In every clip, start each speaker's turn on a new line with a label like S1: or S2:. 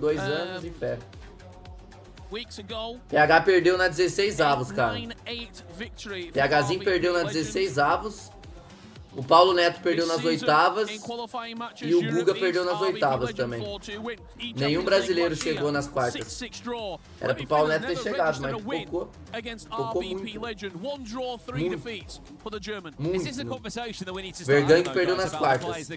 S1: 2 anos e fé. PH perdeu na 16 avos, cara. PHzinho perdeu na 16 avos. O Paulo Neto perdeu nas oitavas. E o Guga perdeu nas oitavas também. Nenhum brasileiro chegou nas quartas. Era pro Paulo Neto ter chegado, mas focou muito. Muito. Verganho que perdeu nas quartas.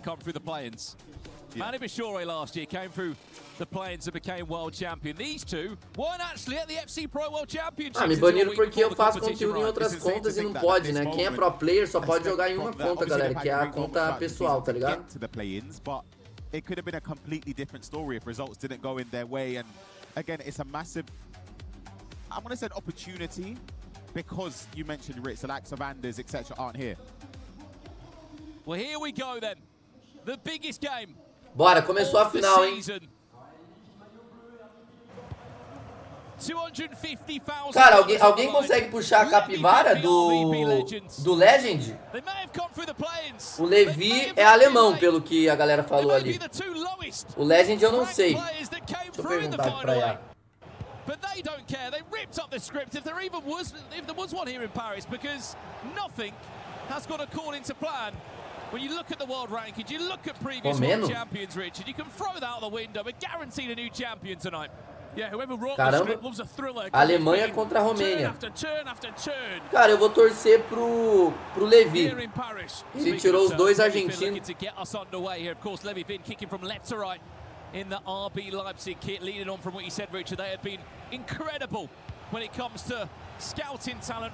S2: Last year came through the play-ins and became world champion. These two weren't actually at the FC Pro World Championship.
S1: Ah, me baniram porque eu faço conteúdo em outras contas e não pode, né? Quem é pro player só pode jogar em uma conta, galera, que é a conta pessoal, tá ligado?
S3: It could have been a completely different story if results didn't go in their way. And again, it's a massive, I'm going to say, an opportunity because you mentioned Rich, the likes of Anders, etc. aren't here.
S2: Well, here we go then. The biggest game.
S1: Bora, começou a final, hein? Cara, alguém consegue puxar a capivara do Legend? O Levi é alemão, pelo que a galera falou ali. O Legend eu não sei. Deixa eu perguntar aqui pra ela.
S2: But they don't care. They ripped up the script if there was one here in Paris because nothing has got according to plan. When you look at the world rankings, you look at previous world champions, Richard, you can throw that out the window. We're guaranteed a new champion tonight. Yeah, whoever wrote the script loves a thriller.
S1: Alemanha contra a Romênia. Cara, eu vou torcer pro Levi. Ele tirou os dois argentinos.
S2: To get us underway here, of course, levyfinn kicking from left to right in the RB Leipzig kit, leading on from what you said, Richard. They have been incredible when it comes to scouting talent,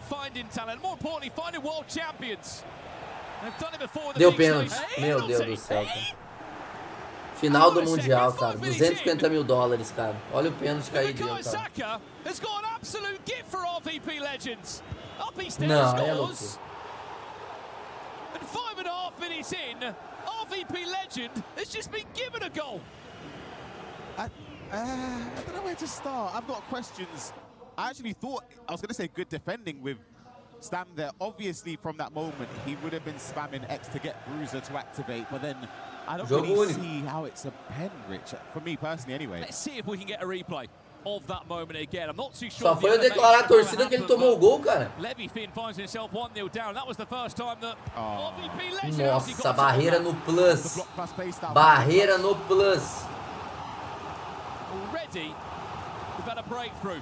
S2: more importantly, finding world champions.
S1: Deu pênalti. Meu Deus do céu, cara. Final do Mundial, cara. 250 mil dólares, cara. Olha o pênalti cair dentro, cara. Não, é louco.
S2: And 5.5 minutes in, RvPLegend has just been given a goal.
S3: I don't know where to start. I've got questions. I actually thought, I was going to say good defending with Stam there. Obviously, from that moment, he would have been spamming X to get Bruiser to activate, but then I don't really see how it's a pen, Rich. For me personally, anyway.
S2: Let's see if we can get a replay of that moment again. I'm not too sure.
S1: Só foi eu declarar a torcida que ele tomou o gol, cara.
S2: levyfinn finds himself 1-0 down. That was the first time that RvPLegend.
S1: Nossa, barreira no plus. Barreira no plus.
S2: Already, we've had a breakthrough.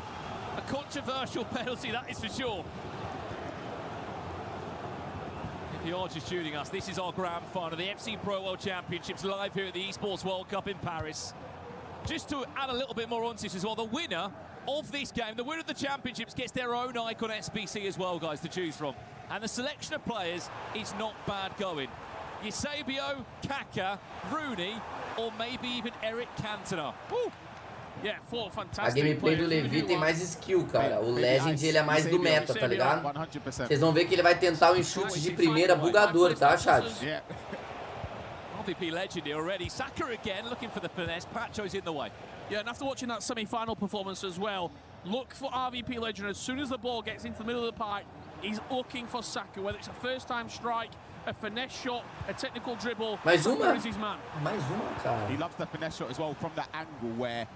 S2: A controversial penalty, that is for sure. If you are just tuning us, this is our grand final of the FC Pro World Championships live here at the eSports World Cup in Paris. Just to add a little bit more onto this as well, the winner of this game, the winner of the championships, gets their own icon SBC as well, guys, to choose from. And the selection of players is not bad going. Eusebio, Kaká, Rooney, or maybe even Eric Cantona. Woo!
S1: A gameplay do Levi tem mais skill, cara. O Legend, ele é mais do meta, tá ligado? Vocês vão ver que ele vai tentar um chute de primeira bugador, tá, chat?
S2: RvPLegend already. Saka again looking for the finesse. Pacho's in the way.
S4: Yeah, and after watching that semi-final performance as well, look for RvPLegend as soon as the ball gets into the middle of the park, he's looking for Saka, whether it's a first-time strike, a finesse shot, a technical dribble.
S1: Mais uma?
S3: Mais uma, cara. He loves the finesse shot as well from that angle where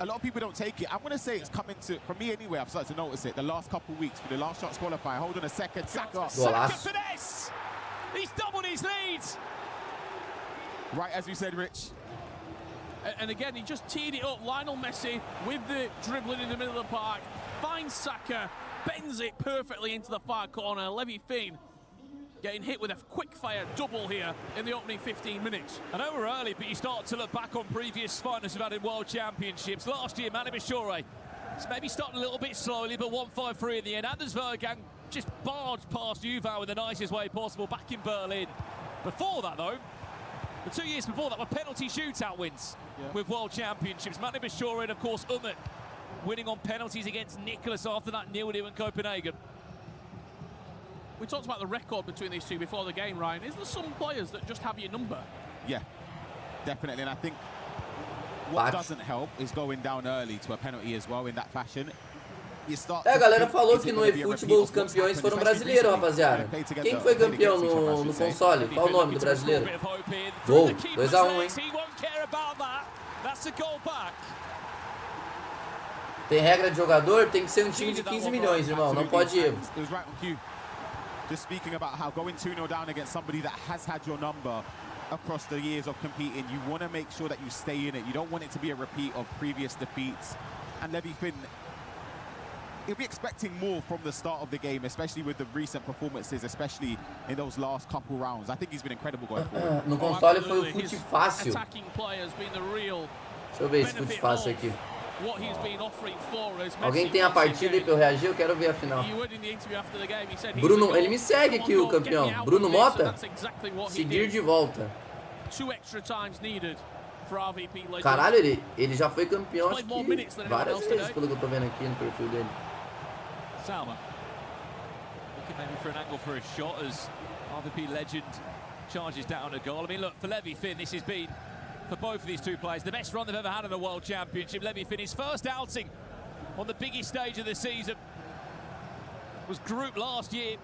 S3: a lot of people don't take it. I'm going to say it's coming to, for me anyway, I've started to notice it the last couple of weeks for the last shots qualify. Hold on a second. Saka
S2: finesse! He's doubled his lead!
S3: Right, as you said, Rich.
S4: And again, he just teed it up. Lionel Messi with the dribbling in the middle of the park. Finds Saka, bends it perfectly into the far corner. levyfinn getting hit with a quick-fire double here in the opening 15 minutes.
S2: I know we're early, but you start to look back on previous finals we've had in World Championships. Last year, it's maybe starting a little bit slowly, but 1-5-3 in the end. Anders Vergang just barged past Juve in the nicest way possible back in Berlin. Before that, though, the 2 years before that were penalty shootout wins with World Championships. Manu Bashora and, of course, Umut winning on penalties against Nicholas after that 0-0 in Copenhagen.
S4: We talked about the record between these two before the game, Ryan. Is there some players that just have your number?
S3: Yeah, definitely. And I think what doesn't help is going down early to a penalty as well in that fashion.
S1: A galera falou que no eFootball os campeões foram brasileiros, rapaziada. Quem foi campeão no console? Qual o nome do brasileiro? Gol, 2-1, hein? Tem regra de jogador, tem que ser um time de 15 milhões, irmão. Não pode erro.
S3: Just speaking about how going 2-0 down against somebody that has had your number across the years of competing, you want to make sure that you stay in it. You don't want it to be a repeat of previous defeats. And levyfinn, he'll be expecting more from the start of the game, especially with the recent performances, especially in those last couple rounds. I think he's been incredible going forward.
S1: No console foi o fute fácil. Deixa eu ver esse fute fácil aqui. Alguém tem a partida aí pra eu reagir? Eu quero ver a final. Bruno, ele me segue aqui, o campeão. Bruno Mota? Seguir de volta. Caralho, ele já foi campeão, acho que várias vezes, pelo que eu tô vendo aqui no perfil dele.
S2: Salma. Looking maybe for an angle for a shot as RvPLegend charges down a goal. I mean, look, for levyfinn, this has been, for both of these two players, the best run they've ever had in a World Championship. levyfinn, his first outing on the biggest stage of the season, was group last year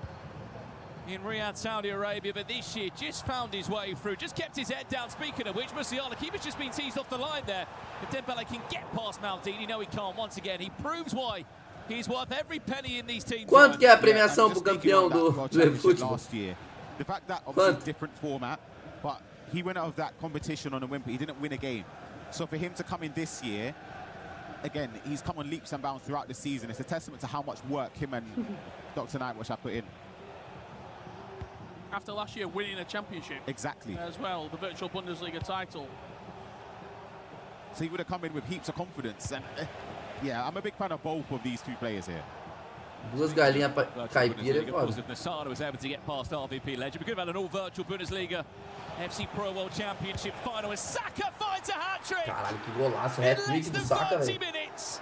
S2: in Riyadh, Saudi Arabia, but this year just found his way through, just kept his head down. Speaking of which, Musiala, keeper's just been teased off the line there. If Dembele can get past Maldini, no he can't once again. He proves why he's worth every penny in these teams.
S1: Quanto que é a premiação pro campeão do eFootball?
S3: The fact that obviously different format, but he went out of that competition on a whim, but he didn't win a game. So for him to come in this year, again, he's come on leaps and bounds throughout the season. It's a testament to how much work him and Dr. Nightwish have put in.
S4: After last year winning a championship.
S3: Exactly.
S4: As well, the virtual Bundesliga title.
S3: So he would have come in with heaps of confidence. And yeah, I'm a big fan of both of these two players here.
S1: Duas galinhas caipira é foda.
S2: If Nasada was able to get past RvPLegend, we could have had an all-virtual Bundesliga FC Pro World Championship final as Saka finds a hat-trick.
S1: Caralho, que golaço, hat-trick do Saka, velho.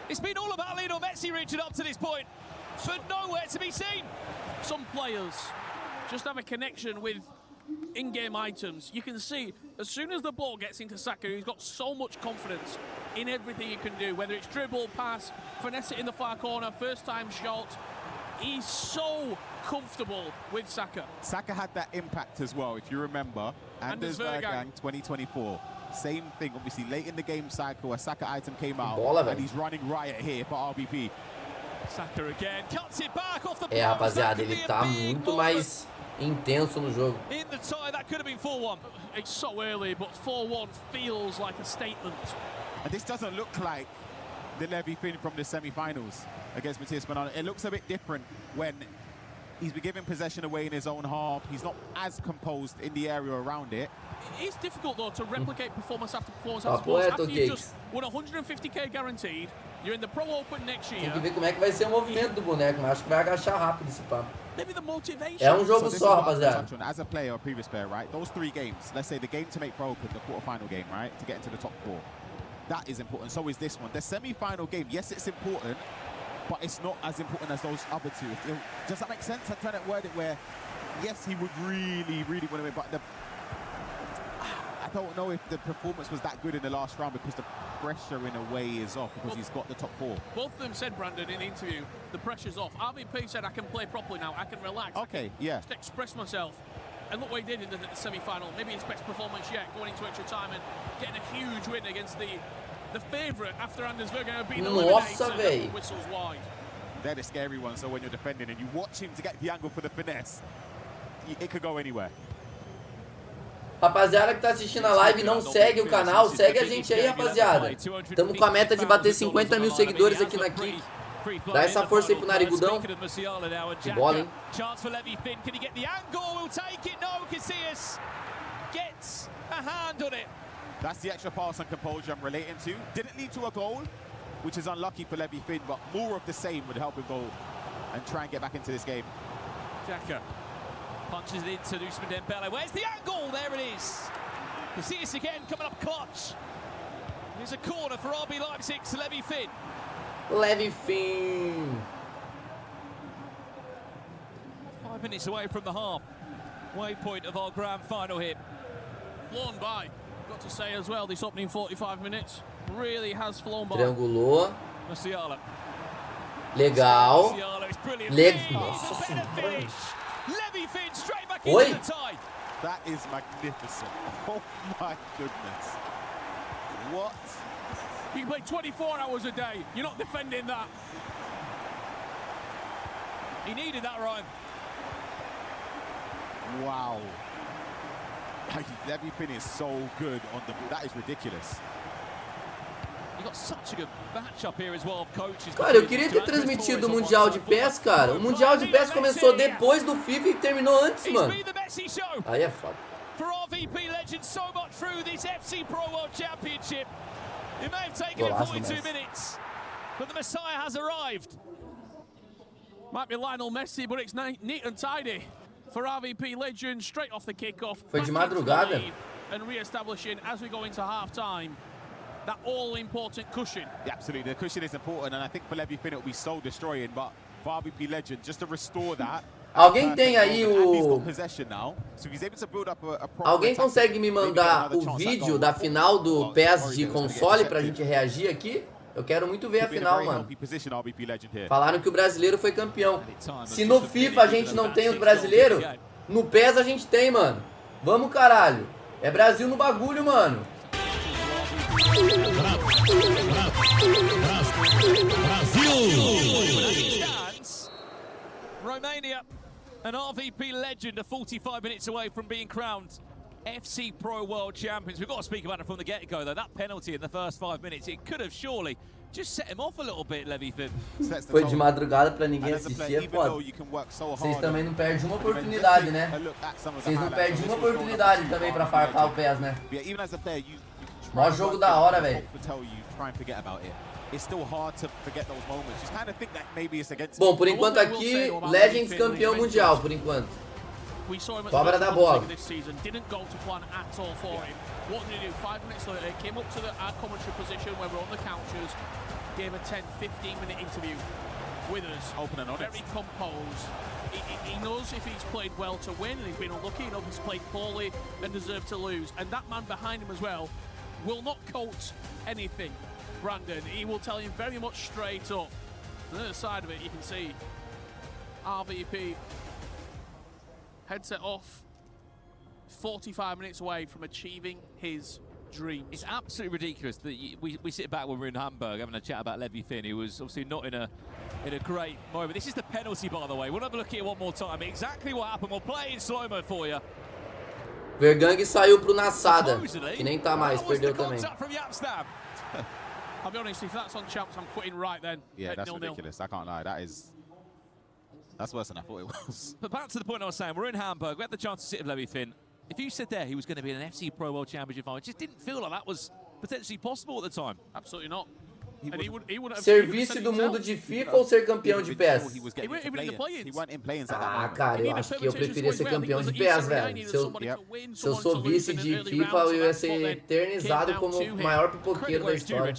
S2: It's been all about Lionel Messi reaching up to this point, but nowhere to be seen.
S4: Some players just have a connection with in-game items. You can see as soon as the ball gets into Saka, he's got so much confidence in everything he can do, whether it's dribble, pass, finesse it in the far corner, first time shot. He's so comfortable with Saka.
S3: Saka had that impact as well, if you remember. Anders Vergang 2024. Same thing, obviously late in the game cycle, a Saka item came out and he's running riot here for RvP.
S2: Saka again, cuts it back off the
S1: É, rapaziada, ele tá muito mais intenso no jogo.
S2: In the tie, that could have been 4-1.
S4: It's so early, but 4-1 feels like a statement.
S3: And this doesn't look like the levyfinn from the semi-finals against Matthias Banana. It looks a bit different when he's been giving possession away in his own half. He's not as composed in the area around it.
S4: It's difficult though to replicate performance after performance after performance. After you just won 150k guaranteed, you're in the Pro Open next year.
S1: Tem que ver como é que vai ser o movimento do boneco, mas acho que vai agachar rápido esse papo.
S4: Maybe the motivation.
S1: É jogo só, rapaziada.
S3: As a player or previous player, right? Those 3 games, let's say the game to make Pro Open, the quarterfinal game, right? To get into the top 4. That is important. So is this one. The semi-final game, yes, it's important, but it's not as important as those other 2. Does that make sense? I'm trying to word it where, yes, he would really, really want to win, but I don't know if the performance was that good in the last round because the pressure in a way is off because he's got the top 4.
S4: Both of them said, Brandon, in the interview, the pressure's off. RvP said, I can play properly now, I can relax.
S3: Okay, yeah.
S4: Just express myself. And look what he did in the semi-final. Maybe his best performance yet, going into extra time and getting a huge win against the favourite after Anders Vergang being eliminated. Whistles wide.
S3: They're the scary ones, so when you're defending and you watch him to get the angle for the finesse, it could go anywhere.
S1: Rapaziada que tá assistindo a live e não segue o canal, segue a gente aí, rapaziada. Estamos com a meta de bater 50 mil seguidores aqui na Kick. Dá essa força aí pro narigudão. Que bola, hein?
S2: Chance for levyfinn. Can he get the angle? Will take it. No, Casillas gets a hand on it.
S3: That's the extra pass and composure I'm relating to. Didn't lead to a goal, which is unlucky for levyfinn, but more of the same would help him go and try and get back into this game.
S2: Xhaka punches it into Ousmane Dembele. Where's the angle? There it is. Casillas again coming up clutch. Here's a corner for RB Leipzig to levyfinn.
S1: levyfinn.
S2: 5 minutes away from the half. Waypoint of our grand final here.
S4: Flown by. Got to say as well, this opening 45 minutes really has flown by.
S1: Triangulou.
S2: Musiala.
S1: Legal.
S2: Musiala is brilliant.
S1: Nossa senhora.
S2: levyfinn straight back
S1: Oi?
S2: into the tie.
S3: That is magnificent. Oh my goodness. What?
S4: You can play 24 hours a day. You're not defending that.
S2: He needed that, Ryan.
S3: Wow. Levyfinn is so good on the ball. That is ridiculous.
S2: You got such a good matchup here as well of coaches.
S1: Cara, eu queria ter transmitido o Mundial de PES, cara. O Mundial de PES começou depois do FIFA e terminou antes, mano. Aí é foda.
S2: For RvPLegend, so much through this FC Pro World Championship. It may have taken him 42 minutes, but the Messiah has arrived.
S4: Might be Lionel Messi, but it's neat and tidy for RvPLegend straight off the kickoff.
S1: Foi de madrugada.
S4: And re-establishing as we go into half-time. That all-important cushion.
S3: Yeah, absolutely, the cushion is important, and I think for Levyfinn it will be soul destroying, but for RvPLegend, just to restore that.
S1: Alguém tem aí o... Alguém consegue me mandar o vídeo da final do PES de console pra gente reagir aqui? Eu quero muito ver a final, mano. Falaram que o brasileiro foi campeão. Se no FIFA a gente não tem os brasileiros, no PES a gente tem, mano. Vamos, caralho. É Brasil no bagulho, mano.
S2: Romania and RvPLegend are 45 minutes away from being crowned FC Pro World Champions. We've got to speak about it from the get-go, though. That penalty in the first 5 minutes, it could have surely just set him off a little bit, Levyfinn.
S1: Foi de madrugada pra ninguém assistir, é foda. Vocês também não perdem uma oportunidade, né? Vocês não perdem uma oportunidade também pra farpar o PES, né? Mó jogo da hora, velho. Bom, por enquanto aqui, Legends campeão mundial, por enquanto. Cobra da bola.
S4: What did he do? 5 minutes later, came up to our commentary position where we're on the couches, gave a 10-15-minute interview with us.
S3: Open and honest.
S4: Very composed. He knows if he's played well to win, and he's been unlucky. He knows he's played poorly and deserved to lose. And that man behind him as well will not coat anything, Brandon. He will tell him very much straight up. On the other side of it, you can see RvP headset off. 45 minutes away from achieving his dreams.
S2: It's absolutely ridiculous that we sit back when we're in Hamburg having a chat about Levyfinn, who was obviously not in a great moment. This is the penalty, by the way. We'll have a look at it one more time. Exactly what happened. We'll play it in slow-mo for you.
S1: Vergang saiu pro Nassada, que nem tá mais, perdeu também.
S4: I'll be honest, if that's on champs, I'm quitting right then.
S3: Yeah, that's ridiculous. I can't lie. That's worse than I thought it was.
S2: But back to the point I was saying, we're in Hamburg. We had the chance to sit with Levyfinn. If you said there he was going to be in an FC Pro World Championship final, it just didn't feel like that was potentially possible at the time.
S4: Absolutely not. And he would have
S1: Serviço do mundo de FIFA ou ser campeão de PES? Ah, cara, eu acho que eu preferia ser campeão de PES, velho. Se eu sou vice de FIFA, eu ia ser eternizado como o maior pipoqueiro da história.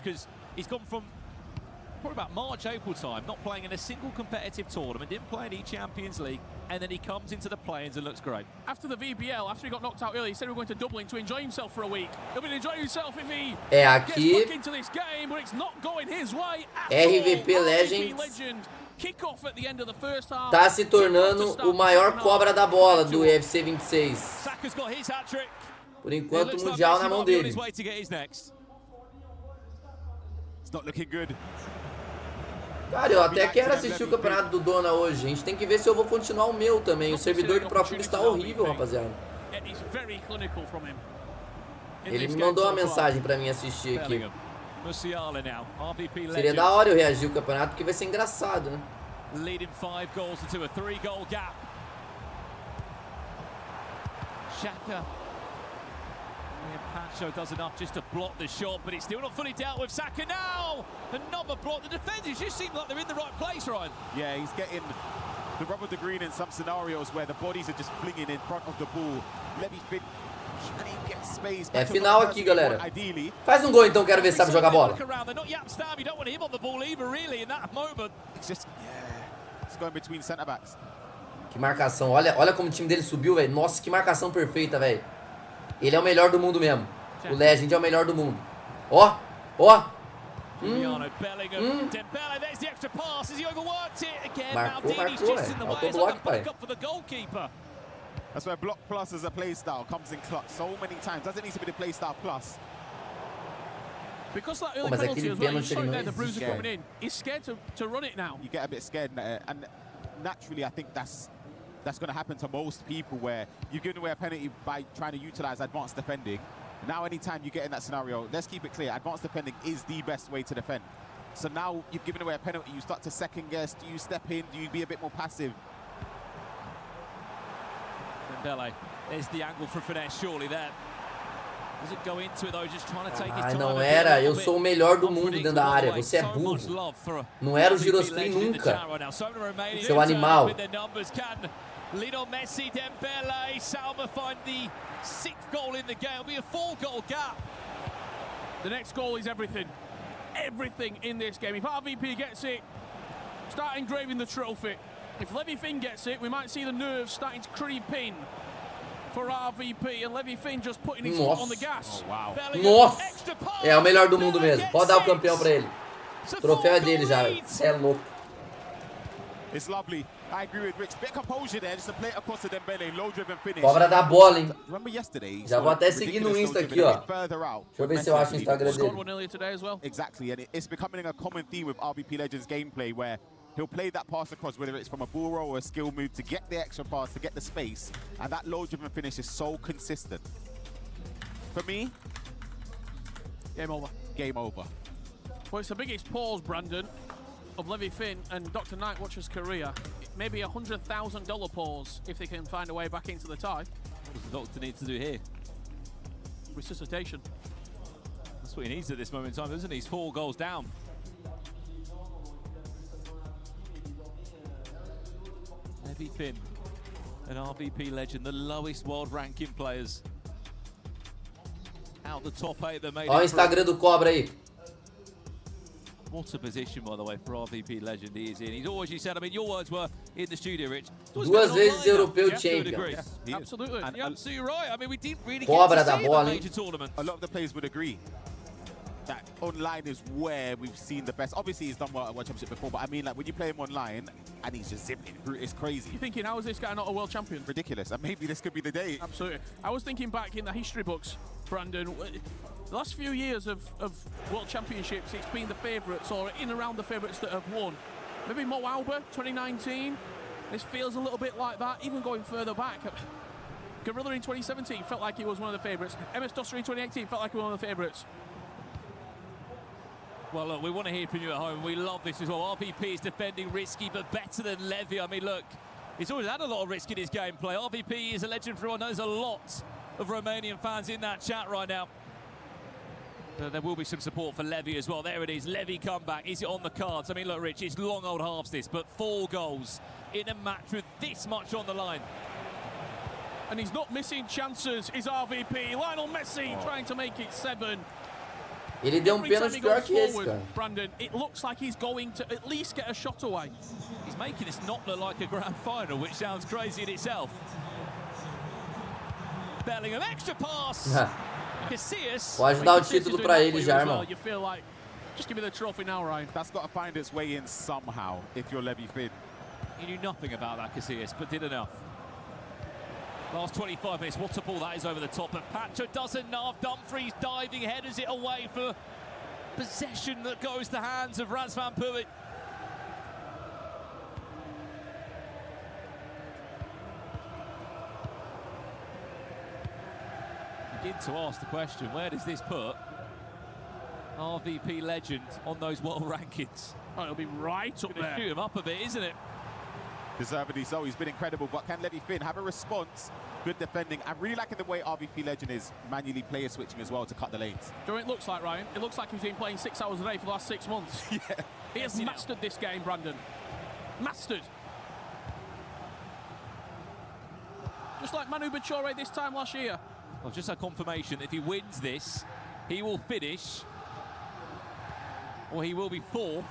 S2: Probably about March, April time, not playing in a single competitive tournament, didn't play in the Champions League, and then he comes into the play-ins and looks great.
S4: After the VBL, after he got knocked out early, he said he was going to Dublin to enjoy himself for a week. He'll be enjoying himself if he gets back into this game, but it's not going his way at all.
S1: RvPLegend
S4: Kick-off at the end of the first half.
S1: Tá se tornando o maior cobra da bola do FC26.
S2: Saka's got his hat-trick.
S1: Por enquanto, o Mundial na mão dele.
S3: It's not looking good.
S1: Cara, eu até quero assistir o campeonato do Dona hoje. A gente tem que ver se eu vou continuar o meu também. O servidor do próprio está horrível, rapaziada. Ele me mandou uma mensagem pra mim assistir aqui. Seria da hora eu reagir o campeonato, porque vai ser engraçado, né?
S2: Leading 5 goals into a 3-goal gap. Xhaka. Pancho does enough just to block the shot, but it's still not fully dealt with. Saka now! Another block. The defenders just seem like they're in the right place, Ryan.
S3: Yeah, he's getting the rub of the green in some scenarios where the bodies are just flinging in front of the ball. Levyfinn, can he get space?
S1: É final aqui, galera. Faz um gol então, quero ver se sabe jogar bola. Que marcação. Olha como o time dele subiu, velho. Nossa, que marcação perfeita, velho. Ele é o melhor do mundo mesmo. O Legend é o melhor do mundo. Ó, ó. Marcou, velho. Autoblock, pai.
S3: That's where block plus as a play style comes in clutch so many times. Doesn't need to be the play style plus.
S4: Because that early penalty as well, you saw there, the bruiser coming in. He's scared to run it now.
S3: You get a bit scared, and naturally, I think that's going to happen to most people, where you've given away a penalty by trying to utilize advanced defending. Now, anytime you get in that scenario, let's keep it clear: advanced defending is the best way to defend. So now you've given away a penalty, you start to second guess. Do you step in? Do you be a bit more passive?
S2: Dembele, there's the angle for finesse, surely there. Does it go into it though, just trying to take his
S1: Ai,
S2: time.
S1: não era. Eu sou o melhor do mundo dentro da área. Você é burro. Não era o Giroscreen nunca. Seu animal.
S2: Little Messi, Dembele, Salma find the 6th goal in the game. It'll be a 4-goal gap.
S4: The next goal is everything. Everything in this game. If RvP gets it, start engraving the trophy. If levyfinn gets it, we might see the nerves starting to creep in for RvP, and levyfinn just putting his foot on the gas.
S3: Oh, wow.
S1: Nossa! É o melhor do mundo mesmo. Pode dar o campeão pra ele. O troféu é dele já. Você é louco.
S3: It's lovely. I agree with Rich. Bit of composure there, just a play across the Dembele, low-driven finish.
S1: Cobra da bola, hein?
S3: Remember yesterday?
S1: Já vou até seguir no Insta aqui, ó. Deixa eu ver se eu acho o Instagram dele.
S3: Exactly, and it's becoming a common theme with RvPLegend10's gameplay, where he'll play that pass across, whether it's from a ball roll or a skill move, to get the extra pass, to get the space, and that low-driven finish is so consistent. For me,
S4: game over.
S3: Game over.
S4: Well, it's the biggest pause, Brandon, of levyfinn and Dr. Nightwatcher's career. Maybe $100,000 pause if they can find a way back into the tie.
S2: What does the doctor need to do here?
S4: Resuscitation.
S2: That's what he needs at this moment in time, isn't he? He's 4 goals down. levyfinn and RvPLegend, the lowest world ranking players. Out the top 8 that made it.
S1: Olha o Instagram do Cobra aí.
S2: What a position, by the way, for RvPLegend he is in. He's always, you said, I mean, your words were in the studio, Rich.
S1: Duas vezes europeu champion.
S2: Absolutely. You're absolutely right. I mean, we didn't really
S1: Cobra
S2: get to
S1: da
S2: see
S1: bola,
S2: the major tournament.
S3: A lot of the players would agree that online is where we've seen the best. Obviously, he's done well at World Championship before, but I mean, like, when you play him online and he's just zipping through, it's crazy.
S4: You're thinking, how is this guy not a world champion?
S3: Ridiculous. And maybe this could be the day.
S4: Absolutely. I was thinking back in the history books, Brandon. The last few years of World Championships, it's been the favourites or in around the favourites that have won. Maybe Mo Alba, 2019. This feels a little bit like that, even going further back. Gorilla in 2017 felt like he was one of the favourites. MS Dostler in 2018 felt like he was one of the favourites.
S2: Well, look, we want to hear from you at home. We love this as well. RvP is defending risky, but better than Levy. I mean, look, he's always had a lot of risk in his gameplay. RvP is a legend for everyone. There's a lot of Romanian fans in that chat right now. There will be some support for Levy as well. There it is, Levy comeback. Is it on the cards? I mean, look, Rich, it's long old halves this, but 4 goals in a match with this much on the line.
S4: And he's not missing chances, is RvP. Lionel Messi trying to make it 7.
S1: Ele deu pênalti pior que esse, cara.
S4: Brandon, it looks like he's going to at least get a shot away.
S2: He's making this not look like a grand final, which sounds crazy in itself. Bellingham, extra pass.
S1: Pode dar o título pra ele já, irmão.
S4: You feel like, just give me the trophy now, Ryan.
S3: That's got to find its way in somehow if you're levyfinn.
S2: He knew nothing about that, Casillas, but did enough. Last 25 minutes, what a ball that is over the top. But Pacho does enough. Dumfries diving, headers it away for possession that goes to the hands of Razvan Puic. Begin to ask the question, where does this put RvPLegend on those world rankings?
S4: Oh, it'll be right up there.
S2: Shoot him up a bit, isn't it?
S3: Deservedly so. He's been incredible, but can levyfinn have a response? Good defending. I'm really liking the way RvPLegend is manually player switching as well to cut the lanes.
S4: Do you know what it looks like, Ryan? It looks like he's been playing 6 hours a day for the last 6 months.
S3: Yeah.
S4: He has mastered this game, Brandon. Mastered. Just like Manu Bachore this time last year.
S2: Well, just a confirmation, if he wins this, he will finish, or he will be 4th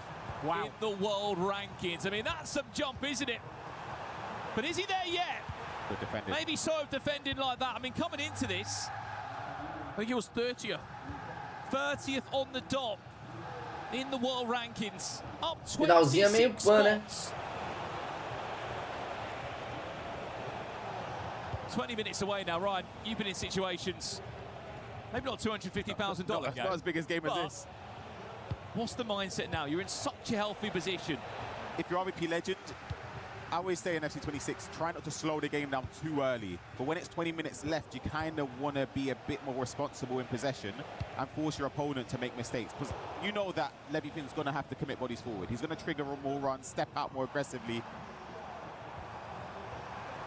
S2: in the world rankings. I mean, that's some jump, isn't it? But is he there yet?
S3: Good defending.
S2: Maybe so, defending like that. I mean, coming into this,
S4: I think he was 30th.
S2: 30th on the dot in the world rankings. Up
S1: 26 meio pan, né?
S2: 20 minutes away now, Ryan. You've been in situations, maybe not $250,000
S3: No, that's
S2: game.
S3: not as big a game as this.
S2: What's the mindset now? You're in such a healthy position.
S3: If you're RvP Legend, I always say in FC26, try not to slow the game down too early. But when it's 20 minutes left, you kind of want to be a bit more responsible in possession and force your opponent to make mistakes. Because you know that levyfinn's going to have to commit bodies forward. He's going to trigger more runs, step out more aggressively.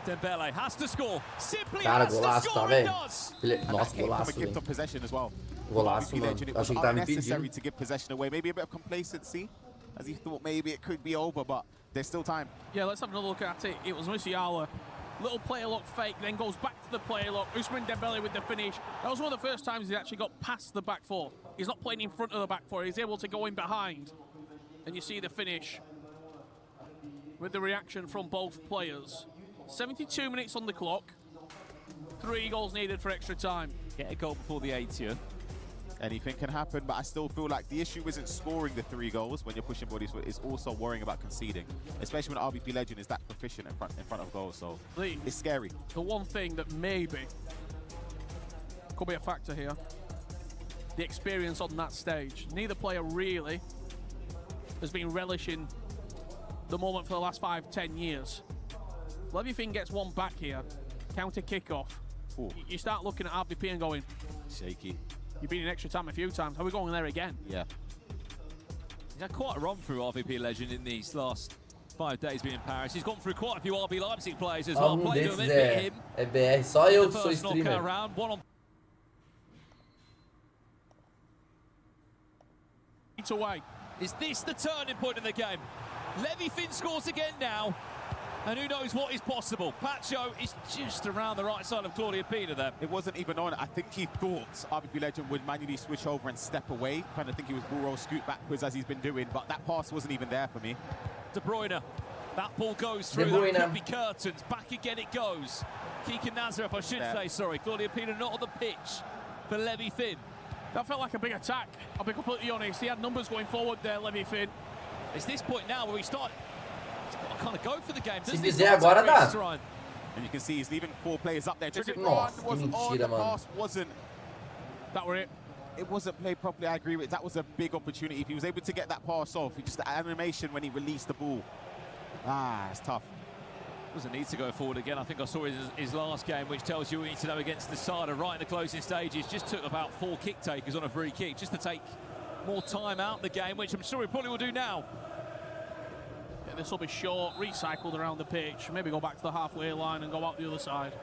S2: Dembele has to score. Simply
S1: Cara,
S2: has to
S1: golaço, tá,
S2: score. It
S1: velho?
S2: does.
S1: Nossa,
S3: Came from a
S1: golaço,
S3: gift
S1: velho.
S3: of possession as well.
S1: Golaço,
S3: RvP
S1: mano.
S3: Legend, it
S1: Achei
S3: was
S1: que tava
S3: unnecessary
S1: impedido.
S3: to give possession away. Maybe a bit of complacency, as he thought maybe it could be over, but there's still time.
S4: Yeah, let's have another look at it. It was Musiala. Little player look fake, then goes back to the player look. Ousmane Dembele with the finish. That was one of the first times he actually got past the back four. He's not playing in front of the back four. He's able to go in behind. And you see the finish with the reaction from both players. 72 minutes on the clock. 3 goals needed for extra time.
S2: Get a goal before the 80th.
S3: Anything can happen, but I still feel like the issue isn't scoring the 3 goals when you're pushing bodies, but it's also worrying about conceding, especially when RvP Legend is that proficient in front of goals. So it's scary.
S4: The one thing that maybe could be a factor here, the experience on that stage. Neither player really has been relishing the moment for the last 5-10 years. levyfinn gets one back here, counter kickoff.
S3: Ooh.
S4: You start looking at RvP and going,
S3: Shaky.
S4: you've been in extra time a few times. Are we going there again?
S3: Yeah.
S2: He's had quite a run through RvP Legend in these last 5 days being in Paris. He's gone through quite a few RB Leipzig players as well. Played with him, beat him.
S1: É BR, só eu
S2: The
S1: que sou
S2: first knockout
S1: streamer.
S2: round, one on
S4: It's away.
S2: Is this the turning point in the game? levyfinn scores again now, and who knows what is possible. Pacho is just around the right side of Claudia Pina there.
S3: It wasn't even on. I think he thought RvP Legend would manually switch over and step away. Kind of think he was bull roll scoot backwards as he's been doing, but that pass wasn't even there for me.
S2: De Bruyne, that ball goes through, that could be curtains. Back again it goes. Keegan Nazareth, I should say, sorry. Claudia Pina not on the pitch for levyfinn.
S4: That felt like a big attack. I'll be completely honest. He had numbers going forward there, levyfinn.
S2: It's this point now where we start to kind of go for the game.
S1: Se fizer agora dá.
S3: And you can see he's leaving 4 players up there. Trigger
S1: Nossa,
S3: was
S1: que
S3: on,
S1: mentira,
S3: the
S1: mano.
S3: pass wasn't.
S4: That were it.
S3: It wasn't played properly, I agree with it. That was a big opportunity. If he was able to get that pass off, just the animation when he released the ball. It's tough.
S2: Doesn't need to go forward again. I think I saw his last game, which tells you we need to know against the side right in the closing stages. Just took about 4 kick takers on a free kick just to take more time out the game, which I'm sure he probably will do now.
S4: Yeah, this will be short, recycled around the pitch. Maybe go back to the halfway line and go out the other side.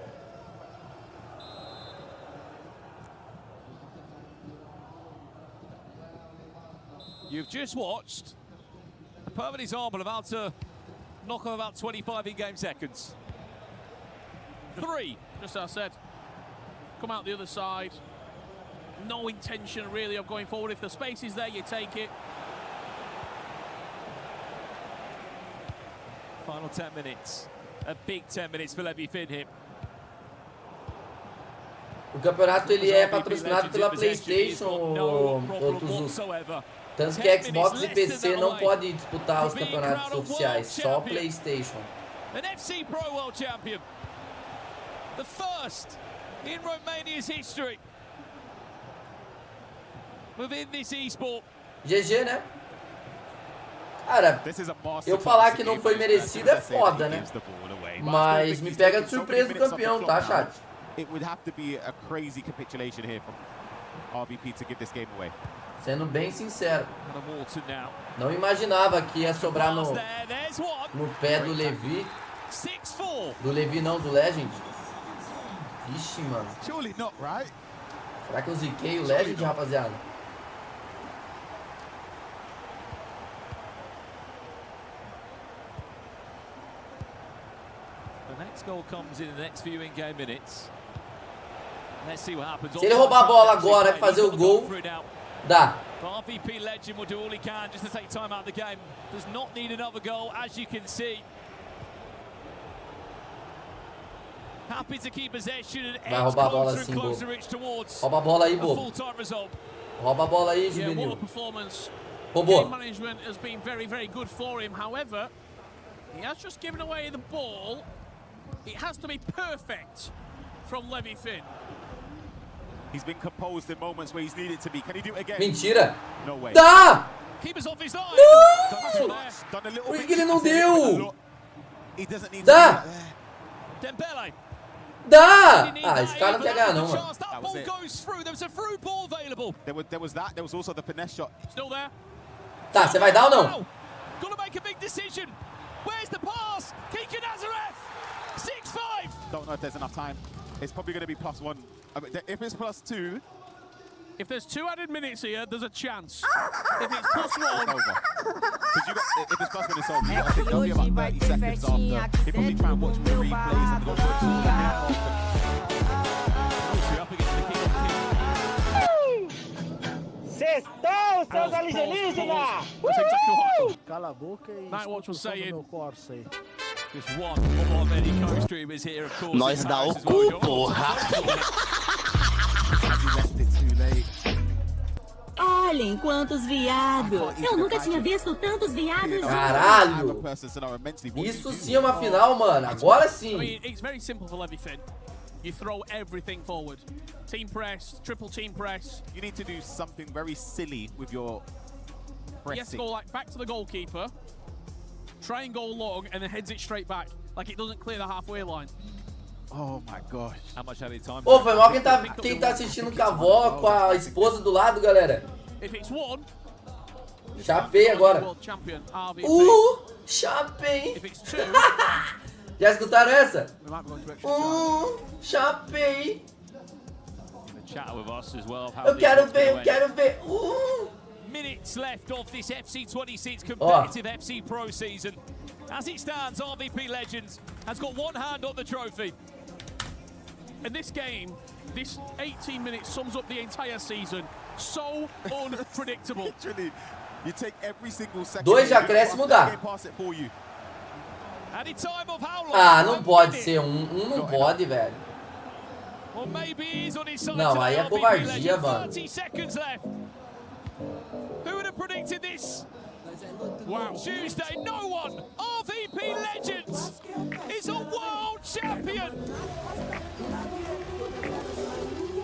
S2: You've just watched a perfect example of how to knock on about 25 in-game seconds. 3.
S4: Just as I said, come out the other side. No intention really of going forward. If the space is there, you take it.
S2: Final 10 minutes. A big 10 minutes for levyfinn here.
S1: O campeonato ele é patrocinado pela PlayStation, ô Tuzu. Tanto que Xbox e PC não podem disputar os campeonatos oficiais, só PlayStation.
S2: An FC Pro World Champion. The first in Romania's history. Within this eSport.
S1: GG, né? Cara, eu falar que não foi merecido é foda, né? Mas me pega de surpresa o campeão, tá, chat?
S3: It would have to be a crazy capitulation here from RvP to give this game away.
S1: Sendo bem sincero, não imaginava que ia sobrar no pé do Levi. Do Levi não, do Legend. Ixi, mano. Será que eu ziquei o Legend, rapaziada?
S2: The next goal comes in the next few in-game minutes. Let's see what happens.
S1: Se ele roubar a bola agora e fazer o gol, dá.
S2: RvP Legend will do all he can just to take time out of the game. Does not need another goal, as you can see. Happy to keep possession and edge closer and closer reach towards
S1: rouba a bola aí,
S2: a
S1: bobo.
S2: full-time result.
S1: Rouba a bola aí,
S4: Yeah, what a
S1: juvenil.
S4: performance.
S1: Roubou.
S4: Game management has been very, very good for him. However, he has just given away the ball. It has to be perfect from levyfinn.
S3: He's been composed in moments where he's needed to be. Can he do it again?
S1: Mentira.
S3: No way.
S1: Dá!
S2: Keeper's off his line.
S3: Done a little
S1: Por
S3: bit.
S1: que ele não deu?
S3: He doesn't need
S1: Dá!
S3: to do that there.
S2: Dembele.
S1: Dá! Ah, esse cara não quer ganhar não, mano.
S2: That ball goes through. There was a through ball available.
S3: There was that. There was also the finesse shot.
S4: Still there.
S1: Tá, você vai dar ou não?
S2: Gotta make a big decision. Where's the pass? Kika Nazareth. 6-5.
S3: Don't know if there's enough time. It's probably going to be +1. I mean, if it's +2,
S4: If there's 2 added minutes here, there's a chance. If it's +1,
S3: over. If it's +1, it's over. I think there'll be about 30 seconds after. They probably try and watch more replays and go for it all again.
S2: Also up against the king of kings.
S5: Sextou, seus alienígenas!
S2: That's exactly what
S6: Cala a boca e
S4: Nightwatch was
S6: escuta o som do
S4: saying-
S6: meu Corsa aí.
S2: just one of many co-streamers here, of course.
S7: Nós
S2: in
S7: dá
S2: Paris
S7: o
S2: as well.
S7: cu, porra.
S3: Has he left it too late?
S8: Olhem quantos viados! Eu nunca tinha visto tantos viados.
S1: Caralho!
S3: I'm a person, so now immensely. What do
S1: Isso
S3: you do?
S1: sim é uma final, mano. Agora
S4: I
S1: sim.
S4: mean, it's very simple for levyfinn. You throw everything forward. Team press, triple team press.
S3: You need to do something very silly with your
S4: He has to
S3: pressing.
S4: go like back to the goalkeeper, try and go long, and then heads it straight back. Like it doesn't clear the halfway line.
S3: Oh my gosh.
S2: How much added time?
S1: Ô, foi mal quem tá assistindo com a avó, com a esposa do lado, galera.
S4: If it's 1,
S1: Chapei agora.
S4: world champion, RvP.
S1: Chapei.
S4: If it's 2,
S1: Já escutaram essa?
S4: we might be going to extra time.
S1: Chapei.
S2: Chat with us as well. How
S1: Eu
S2: this
S1: quero
S2: one's
S1: ver,
S2: gonna
S1: eu quero ver.
S2: minutes left of this FC26 competitive FC Pro season. As it stands, RvPLegend10 has got one hand on the trophy.
S4: And this game, this 18 minutes sums up the entire season. So unpredictable.
S3: Literally, you take every single second.
S1: Dois de acréscimo dá.
S3: They pass it for you.
S2: Added time of how long?
S1: Ah, não
S2: 1
S1: pode
S2: minute.
S1: ser não pode, velho.
S2: Well, maybe he's on his side
S1: Não,
S2: today,
S1: aí é covardia,
S2: RvPLegend10.
S1: mano.
S2: 30 seconds left. Who would have predicted this?
S4: Wow.
S2: Tuesday, no one. RvPLegend10 is a world champion.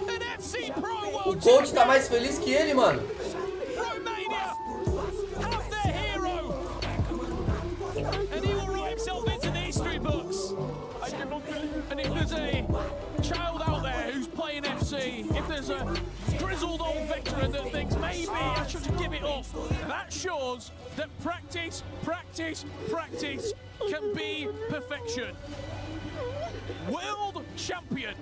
S2: An FC Pro
S1: O
S2: world
S1: coach
S2: champion.
S1: tá mais feliz que ele, mano.
S2: Romania have their hero. And he will write himself into the history books.
S4: And if there's a child out there who's playing FC, if there's a grizzled old veteran that thinks maybe I should give it up, that shows that practice, practice, practice can be perfection. World champion.